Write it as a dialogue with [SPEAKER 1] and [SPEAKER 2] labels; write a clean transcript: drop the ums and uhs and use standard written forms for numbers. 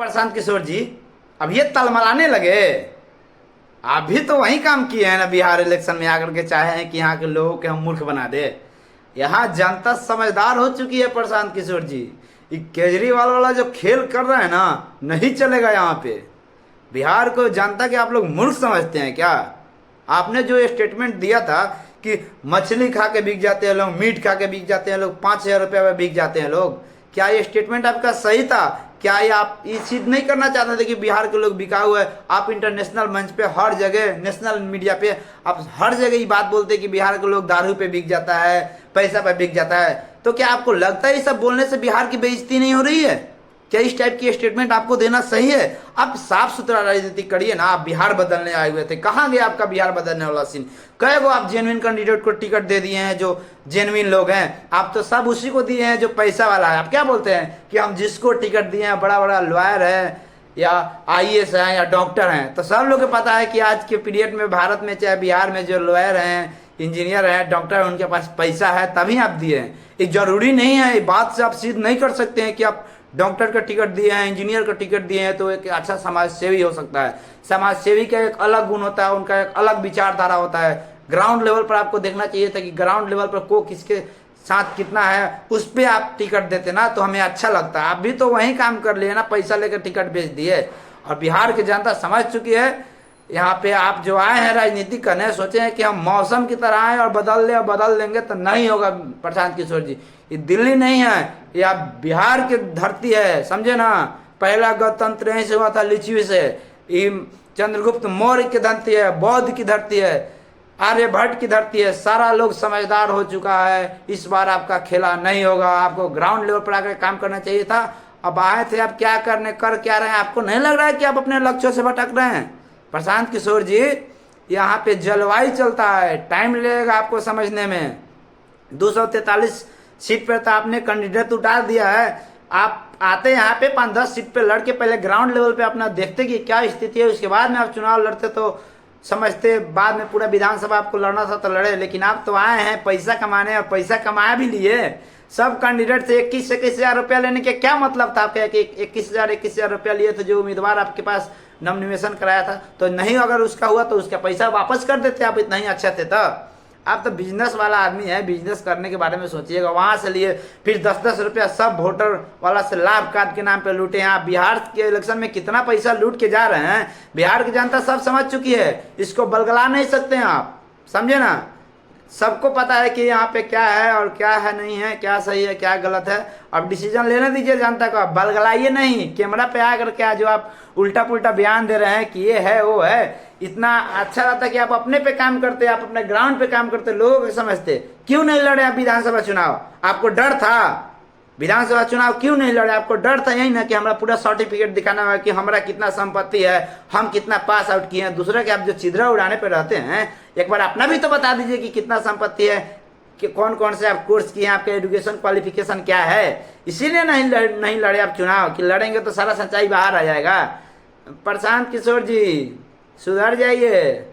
[SPEAKER 1] प्रशांत किशोर जी, अब ये तलमलाने लगे? आप भी तो वही काम किए हैं ना बिहार इलेक्शन में आकर के, चाहे हैं कि यहाँ के लोगों के हम मूर्ख बना दे। यहाँ जनता समझदार हो चुकी है प्रशांत किशोर जी। ये केजरीवाल वाला जो खेल कर रहा है ना, नहीं चलेगा यहाँ पे। बिहार को जनता के आप लोग मूर्ख समझते हैं क्या? आपने जो स्टेटमेंट दिया था कि मछली खा के बिक जाते हैं लोग, मीट खा के बिक जाते हैं लोग, 5,000 रुपये में बिक जाते हैं लोग, क्या ये स्टेटमेंट आपका सही था? क्या ये आप ये चीज नहीं करना चाहते थे कि बिहार के लोग बिका हुआ है? आप इंटरनेशनल मंच पे, हर जगह, नेशनल मीडिया पे आप हर जगह ये बात बोलते हैं कि बिहार के लोग दारू पे बिक जाता है, पैसा पे बिक जाता है। तो क्या आपको लगता है ये सब बोलने से बिहार की बेइज्जती नहीं हो रही है? क्या इस टाइप की स्टेटमेंट आपको देना सही है? आप साफ सुथरा राजनीति करिए ना। आप बिहार बदलने आए हुए थे, कहाँ गया आपका बिहार बदलने वाला सीन? कई गो आप जेन्युइन कैंडिडेट को टिकट दे दिए हैं, जो जेन्युइन लोग हैं। आप तो सब उसी को दिए हैं जो पैसा वाला है। आप क्या बोलते हैं कि हम जिसको टिकट दिए हैं, बड़ा बड़ा लॉयर है या IAS है या डॉक्टर हैं, तो सब लोग को पता है कि आज के पीरियड में भारत में, चाहे बिहार में, जो लॉयर हैं, इंजीनियर है, डॉक्टर है, उनके पास पैसा है, तभी आप दिए हैं। ये जरूरी नहीं है, ये बात से आप सिद्ध नहीं कर सकते हैं कि आप डॉक्टर का टिकट दिए हैं, इंजीनियर का टिकट दिए हैं तो एक अच्छा समाज सेवी हो सकता है। समाज सेवी का एक अलग गुण होता है, उनका एक अलग विचारधारा होता है। ग्राउंड लेवल पर आपको देखना चाहिए था कि ग्राउंड लेवल पर को किसके साथ कितना है, उस पर आप टिकट देते ना तो हमें अच्छा लगता है। आप भी तो वही काम कर लिए ना, पैसा लेकर टिकट बेच दिए। और बिहार की जनता समझ चुकी है। यहाँ पे आप जो आए हैं राजनीति करने, सोचे हैं कि हम मौसम की तरह आए और बदल देंगे, तो नहीं होगा प्रशांत किशोर जी। ये दिल्ली नहीं है, ये आप बिहार की धरती है, समझे ना। पहला गणतंत्र यहीं से हुआ था, लिच्छवी से। ये चंद्रगुप्त मौर्य की धरती है, बौद्ध की धरती है, आर्यभट्ट की धरती है। सारा लोग समझदार हो चुका है। इस बार आपका खेला नहीं होगा। आपको ग्राउंड लेवल पर आकर काम करना चाहिए था। अब आए थे, आप क्या करने, कर क्या रहे हैं? आपको नहीं लग रहा है कि आप अपने लक्ष्यों से भटक रहे हैं? प्रशांत किशोर जी, यहाँ पे जलवायु चलता है, टाइम लगेगा आपको समझने में। 243 सीट पर तो आपने कैंडिडेट उतार दिया है। आप आते यहाँ पे 5-10 सीट पे लड़के, पहले ग्राउंड लेवल पे अपना देखते कि क्या स्थिति है, उसके बाद में आप चुनाव लड़ते तो समझते। बाद में पूरा विधानसभा आपको लड़ना था तो लड़े, लेकिन आप तो आए हैं पैसा कमाने, और पैसा कमाया भी लिए। सब कैंडिडेट से 21,000 रुपया लेने के क्या मतलब था आपका? कि 21,000 रुपया लिए थे जो उम्मीदवार आपके पास नॉमिनेशन कराया था, तो नहीं अगर उसका हुआ तो उसका पैसा वापस कर देते। आप इतना ही अच्छा थे तो। आप तो बिजनेस वाला आदमी है, बिजनेस करने के बारे में सोचिएगा। वहां से लिए फिर 10-10 रुपया सब वोटर वाला से लाभ कार्ड के नाम पे लूटे हैं। आप बिहार के इलेक्शन में कितना पैसा लूट के जा रहे हैं, बिहार की जनता सब समझ चुकी है। इसको बलगला नहीं सकते हैं आप, समझे ना। सबको पता है कि यहाँ पे क्या है और क्या है नहीं है, क्या सही है क्या गलत है। अब डिसीजन लेने दीजिए जनता को, बलगलाइए नहीं। कैमरा पे आकर क्या जो आप उल्टा पुल्टा बयान दे रहे हैं कि ये है वो है, इतना अच्छा रहता कि आप अपने पे काम करते, आप अपने ग्राउंड पे काम करते, लोगों को समझते। क्यों नहीं लड़े आप विधानसभा चुनाव? आपको डर था? विधानसभा चुनाव क्यों नहीं लड़े? आपको डर था यही ना कि हमारा पूरा सर्टिफिकेट दिखाना है कि हमारा कितना संपत्ति है, हम कितना पास आउट किए हैं। दूसरे के आप जो छिद्रा उड़ाने पे रहते हैं, एक बार अपना भी तो बता दीजिए कि कितना संपत्ति है, कि कौन कौन से आप कोर्स किए हैं, आपके एजुकेशन क्वालिफिकेशन क्या है। इसीलिए नहीं लड़े आप चुनाव, कि लड़ेंगे तो सारा सच्चाई बाहर आ जाएगा। प्रशांत किशोर जी, सुधर जाइए।